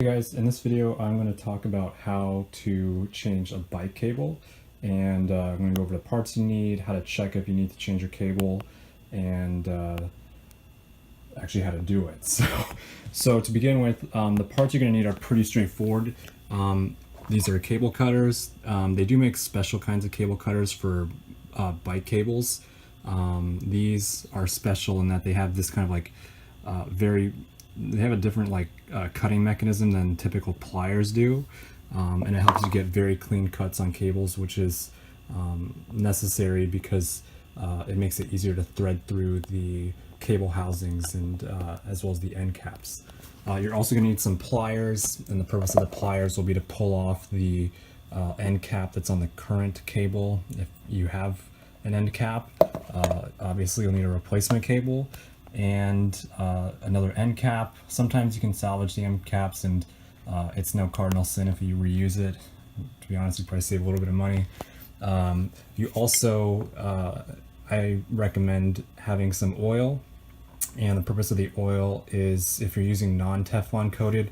Hey guys, in this video I'm going to talk about how to change a bike cable, and I'm going to go over the parts you need, how to check if you need to change your cable, and actually how to do it. So to begin with, the parts you're going to need are pretty straightforward. These are cable cutters. They do make special kinds of cable cutters for bike cables. These are special in that they have this kind of like they have a different cutting mechanism than typical pliers do, and it helps you get very clean cuts on cables, which is necessary because it makes it easier to thread through the cable housings and as well as the end caps. You're also going to need some pliers, and the purpose of the pliers will be to pull off the end cap that's on the current cable. If you have an end cap, obviously you'll need a replacement cable and another end cap. Sometimes you can salvage the end caps, and it's no cardinal sin if you reuse it. To be honest, you probably save a little bit of money. You also, I recommend having some oil, and the purpose of the oil is if you're using non-Teflon coated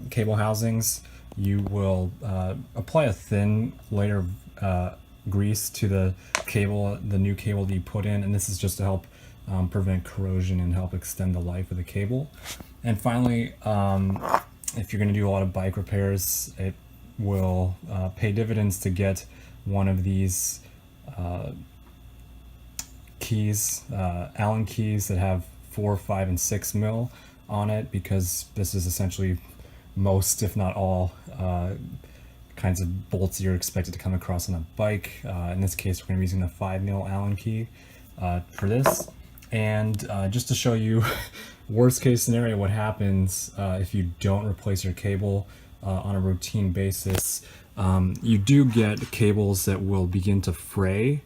cable housings, you will apply a thin layer of grease to the cable, the new cable that you put in, and this is just to help prevent corrosion and help extend the life of the cable. And finally, if you're going to do a lot of bike repairs, it will pay dividends to get one of these keys, Allen keys that have 4, 5, and 6 mil on it, because this is essentially most, if not all, kinds of bolts you're expected to come across on a bike. In this case, we're going to be using the 5 mil Allen key for this. And just to show you worst case scenario, what happens if you don't replace your cable on a routine basis. You do get cables that will begin to fray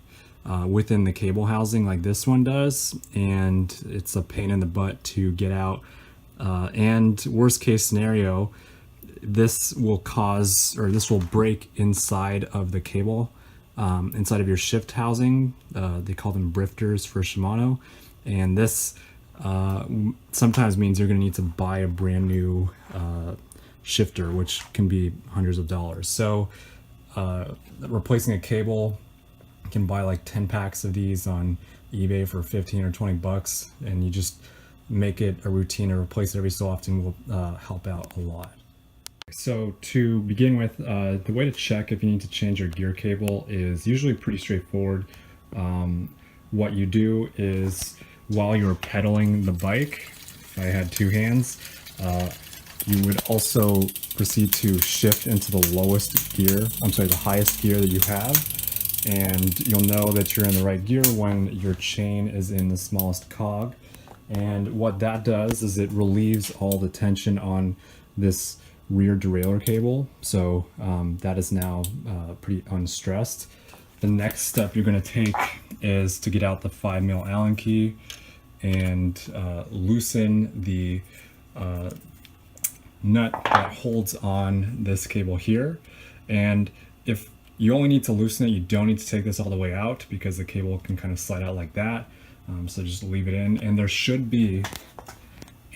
within the cable housing like this one does, and it's a pain in the butt to get out. And worst case scenario, this will break inside of the cable, inside of your shift housing. They call them brifters for Shimano. And this sometimes means you're going to need to buy a brand new shifter, which can be hundreds of dollars. So replacing a cable, you can buy like 10 packs of these on eBay for 15 or 20 bucks, and you just make it a routine to replace it every so often will help out a lot. So to begin with, the way to check if you need to change your gear cable is usually pretty straightforward. What you do is, while you're pedaling the bike, if I had two hands, you would also proceed to shift into the the highest gear that you have, and you'll know that you're in the right gear when your chain is in the smallest cog. And what that does is it relieves all the tension on this rear derailleur cable, so that is now pretty unstressed. The next step you're going to take is to get out the 5 mil Allen key and loosen the nut that holds on this cable here. And if you only need to loosen it, you don't need to take this all the way out, because the cable can kind of slide out like that. So just leave it in, and there should be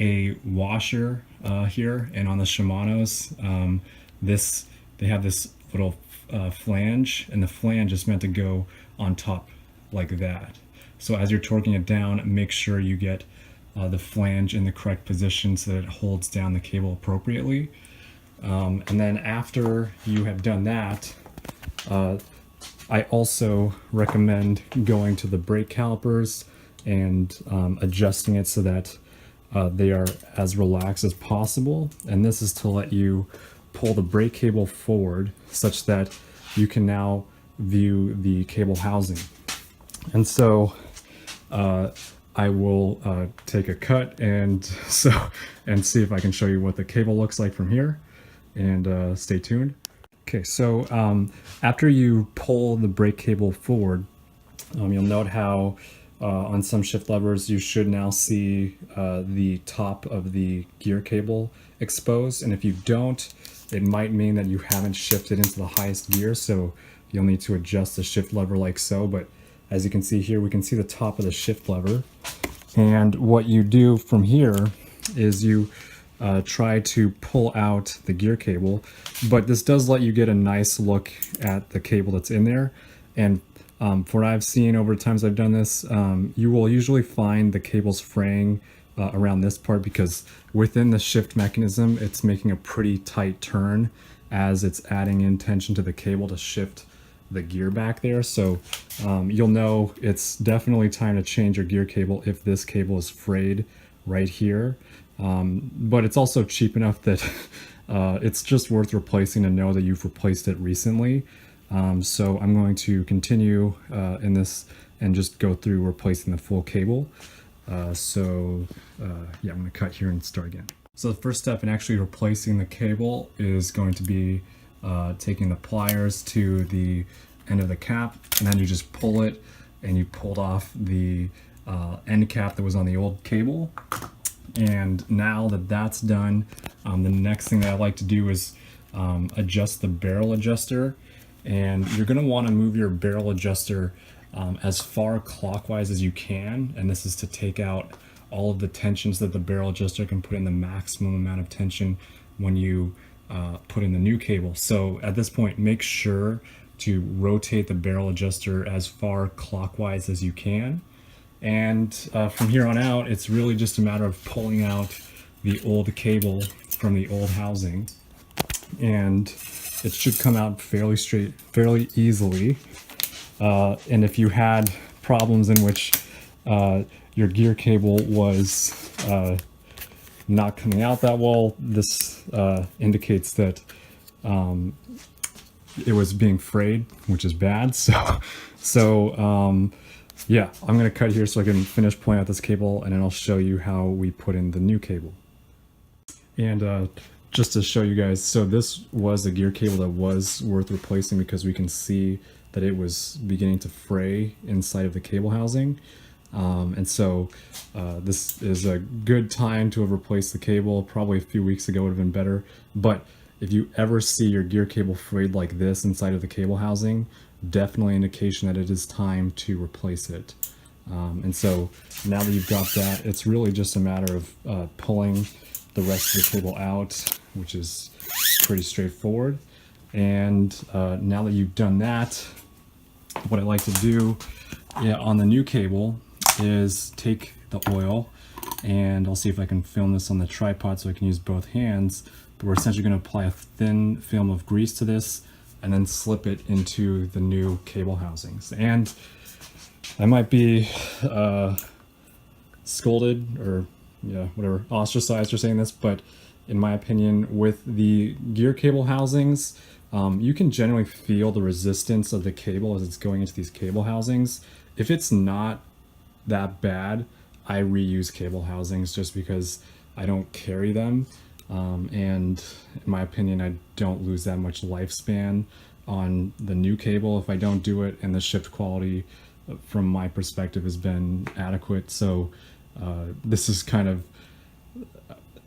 a washer here. And on the Shimanos, they have this little flange, and the flange is meant to go on top like that. So as you're torquing it down, make sure you get the flange in the correct position so that it holds down the cable appropriately. And then after you have done that, I also recommend going to the brake calipers and adjusting it so that they are as relaxed as possible. And this is to let you pull the brake cable forward such that you can now view the cable housing. And so I will take a cut and see if I can show you what the cable looks like from here, and stay tuned. Okay, so after you pull the brake cable forward, you'll note how on some shift levers you should now see the top of the gear cable exposed, and if you don't, it might mean that you haven't shifted into the highest gear, so you'll need to adjust the shift lever like so. But as you can see here, we can see the top of the shift lever, and what you do from here is you try to pull out the gear cable, but this does let you get a nice look at the cable that's in there. And for what I've seen over times I've done this, you will usually find the cables fraying around this part, because within the shift mechanism it's making a pretty tight turn as it's adding in tension to the cable to shift the gear back there. So you'll know it's definitely time to change your gear cable if this cable is frayed right here. But it's also cheap enough that it's just worth replacing to know that you've replaced it recently. So I'm going to continue in this and just go through replacing the full cable. Yeah, I'm going to cut here and start again. So the first step in actually replacing the cable is going to be taking the pliers to the end of the cap, and then you just pull it, and you pulled off the end cap that was on the old cable. And now that that's done, the next thing that I like to do is adjust the barrel adjuster. And you're going to want to move your barrel adjuster as far clockwise as you can, and this is to take out all of the tensions that the barrel adjuster can put in the maximum amount of tension when you put in the new cable. So at this point, make sure to rotate the barrel adjuster as far clockwise as you can. And from here on out, it's really just a matter of pulling out the old cable from the old housing, and it should come out fairly easily. And if you had problems in which your gear cable was not coming out that well, this indicates that it was being frayed, which is bad. Yeah, I'm going to cut here so I can finish pulling out this cable, and then I'll show you how we put in the new cable. And just to show you guys, so this was a gear cable that was worth replacing because we can see that it was beginning to fray inside of the cable housing. This is a good time to have replaced the cable. Probably a few weeks ago would have been better, but if you ever see your gear cable frayed like this inside of the cable housing, definitely indication that it is time to replace it. And so now that you've got that, it's really just a matter of pulling the rest of the cable out, which is pretty straightforward. And now that you've done that, what I like to do on the new cable is take the oil, and I'll see if I can film this on the tripod so I can use both hands, but we're essentially going to apply a thin film of grease to this and then slip it into the new cable housings. And I might be scolded or whatever, ostracized for saying this, but in my opinion, with the gear cable housings, you can generally feel the resistance of the cable as it's going into these cable housings. If it's not that bad, I reuse cable housings just because I don't carry them. And in my opinion, I don't lose that much lifespan on the new cable if I don't do it, and the shift quality from my perspective has been adequate. So this is kind of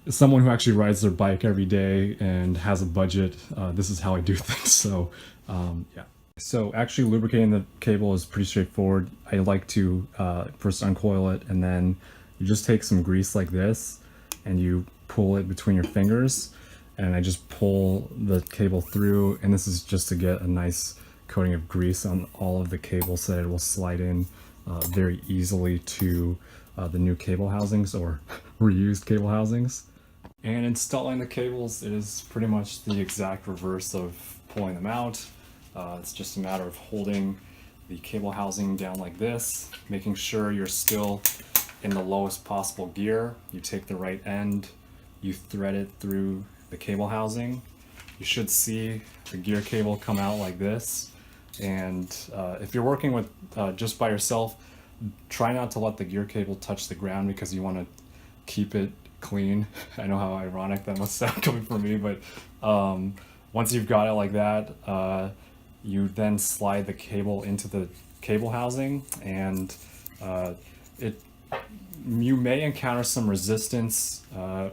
someone who actually rides their bike every day and has a budget. This is how I do things. So yeah. So actually lubricating the cable is pretty straightforward. I like to first uncoil it, and then you just take some grease like this and you pull it between your fingers, and I just pull the cable through, and this is just to get a nice coating of grease on all of the cable so that it will slide in very easily to the new cable housings or reused cable housings. And installing the cables is pretty much the exact reverse of pulling them out. It's just a matter of holding the cable housing down like this, making sure you're still in the lowest possible gear. You take the right end, you thread it through the cable housing. You should see the gear cable come out like this. And if you're working with just by yourself, try not to let the gear cable touch the ground because you want to keep it clean. I know how ironic that must sound coming from me, but once you've got it like that, you then slide the cable into the cable housing, and you may encounter some resistance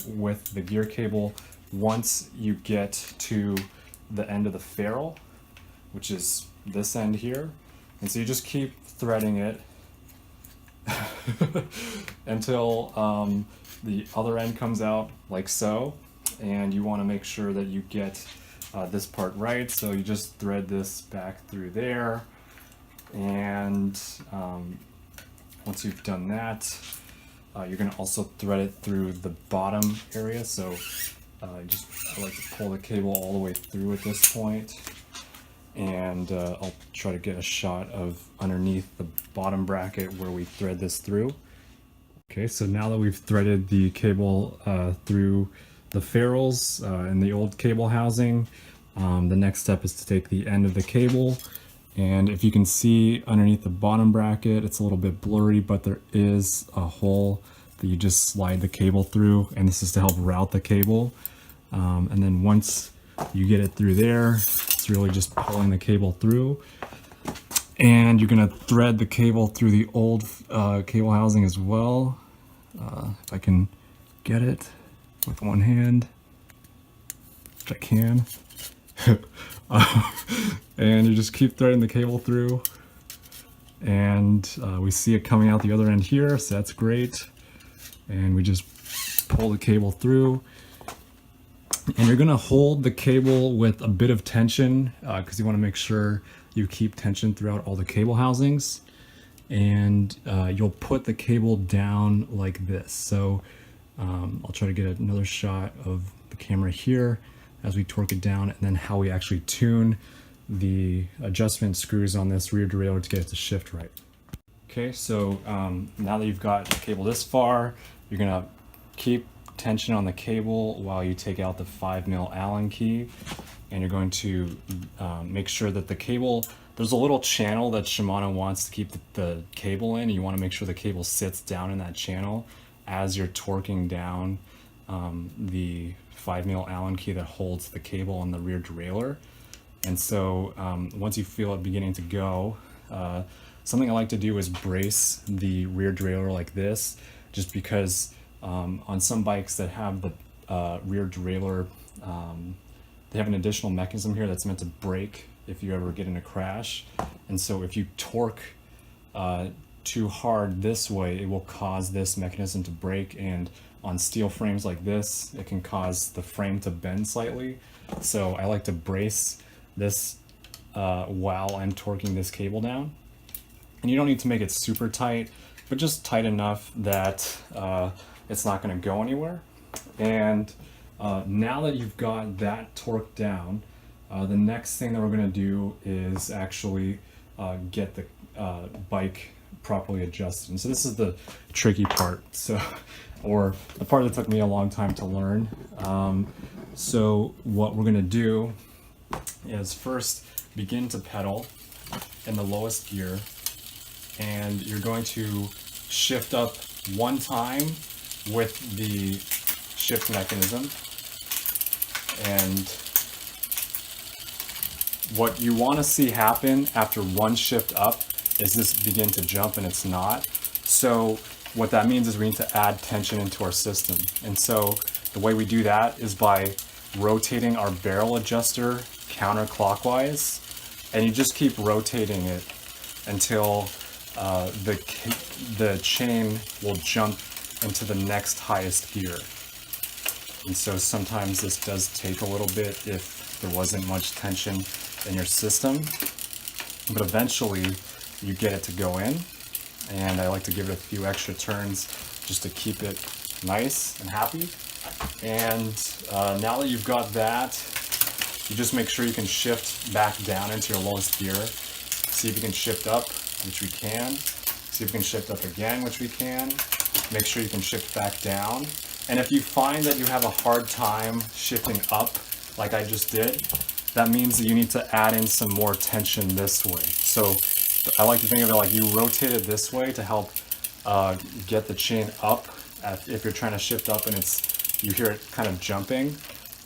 with the gear cable once you get to the end of the ferrule, which is this end here. And so you just keep threading it until the other end comes out like so, and you want to make sure that you get this part right. So you just thread this back through there, and once you've done that, you're going to also thread it through the bottom area. So I like to pull the cable all the way through at this point, and I'll try to get a shot of underneath the bottom bracket where we thread this through. Okay, so now that we've threaded the cable through the ferrules in the old cable housing, the next step is to take the end of the cable, and if you can see underneath the bottom bracket, it's a little bit blurry, but there is a hole that you just slide the cable through, and this is to help route the cable. And then once you get it through there, it's really just pulling the cable through. And you're gonna thread the cable through the old cable housing as well. If I can get it with one hand, which I can. And you just keep threading the cable through. And we see it coming out the other end here, so that's great. And we just pull the cable through. And you're gonna hold the cable with a bit of tension because you wanna make sure you keep tension throughout all the cable housings. And you'll put the cable down like this. So I'll try to get another shot of the camera here as we torque it down, and then how we actually tune the adjustment screws on this rear derailleur to get it to shift right. Okay, so now that you've got the cable this far, you're gonna keep tension on the cable while you take out the 5mm Allen key, and you're going to make sure that the cable, there's a little channel that Shimano wants to keep the cable in. You want to make sure the cable sits down in that channel as you're torquing down the 5mm Allen key that holds the cable on the rear derailleur. And so once you feel it beginning to go, something I like to do is brace the rear derailleur like this, just because on some bikes that have the rear derailleur, they have an additional mechanism here that's meant to brake if you ever get in a crash. And so if you torque too hard this way, it will cause this mechanism to break, and on steel frames like this, it can cause the frame to bend slightly. So I like to brace this while I'm torquing this cable down. And you don't need to make it super tight, but just tight enough that it's not going to go anywhere. And now that you've got that torqued down, the next thing that we're going to do is actually get the bike properly adjusted. And so this is the tricky part, so, or the part that took me a long time to learn. So what we're going to do is first begin to pedal in the lowest gear, and you're going to shift up one time with the shift mechanism. And what you want to see happen after one shift up is this begin to jump, and it's not. So what that means is we need to add tension into our system. And so the way we do that is by rotating our barrel adjuster counterclockwise, and you just keep rotating it until the chain will jump into the next highest gear. And so sometimes this does take a little bit if there wasn't much tension in your system, but eventually you get it to go in. And I like to give it a few extra turns just to keep it nice and happy. And now that you've got that, you just make sure you can shift back down into your lowest gear. See if you can shift up, which we can. See if we can shift up again, which we can. Make sure you can shift back down. And if you find that you have a hard time shifting up, like I just did, that means that you need to add in some more tension this way. So I like to think of it like you rotate it this way to help get the chain up if you're trying to shift up and you hear it kind of jumping.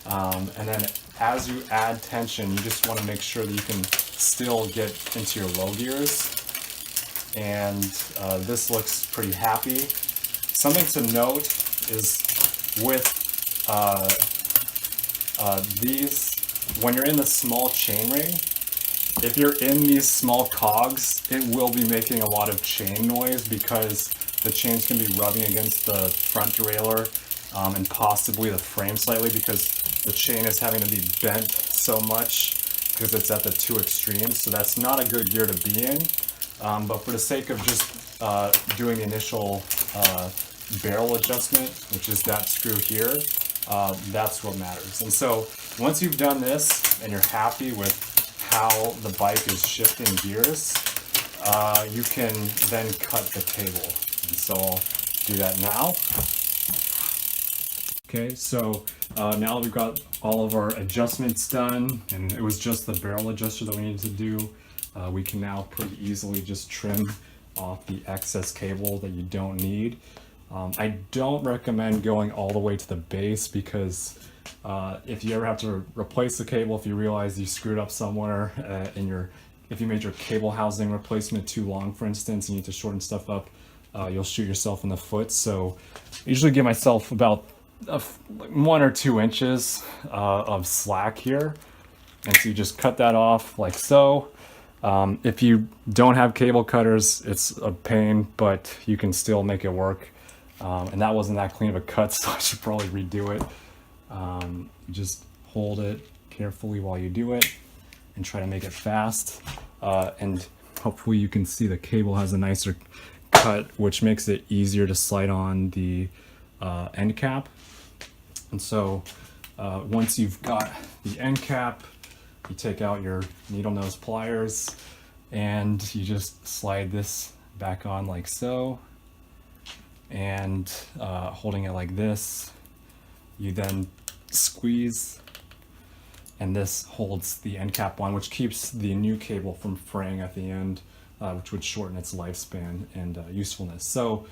And then as you add tension, you just want to make sure that you can still get into your low gears. And this looks pretty happy. Something to note is with these, when you're in the small chainring, if you're in these small cogs, it will be making a lot of chain noise because the chain's going to be rubbing against the front derailleur and possibly the frame slightly, because the chain is having to be bent so much because it's at the two extremes. So that's not a good gear to be in. But for the sake of just doing the initial barrel adjustment, which is that screw here, that's what matters. And so once you've done this and you're happy with how the bike is shifting gears, you can then cut the cable. And so I'll do that now. Okay, so now that we've got all of our adjustments done, and it was just the barrel adjuster that we needed to do, we can now pretty easily just trim off the excess cable that you don't need. I don't recommend going all the way to the base, because if you ever have to replace the cable, if you realize you screwed up somewhere if you made your cable housing replacement too long, for instance, you need to shorten stuff up, you'll shoot yourself in the foot. So I usually give myself about 1 or 2 inches of slack here, and so you just cut that off like so. If you don't have cable cutters, it's a pain, but you can still make it work. And that wasn't that clean of a cut, so I should probably redo it. Just hold it carefully while you do it and try to make it fast. And hopefully you can see the cable has a nicer cut, which makes it easier to slide on the end cap. And so once you've got the end cap, you take out your needle nose pliers and you just slide this back on like so. And holding it like this, you then squeeze, and this holds the end cap on, which keeps the new cable from fraying at the end, which would shorten its lifespan and usefulness. So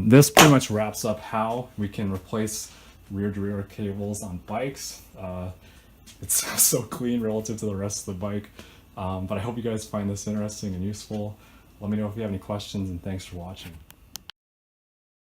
this pretty much wraps up how we can replace rear derailleur cables on bikes. It's so clean relative to the rest of the bike, but I hope you guys find this interesting and useful. Let me know if you have any questions, and thanks for watching.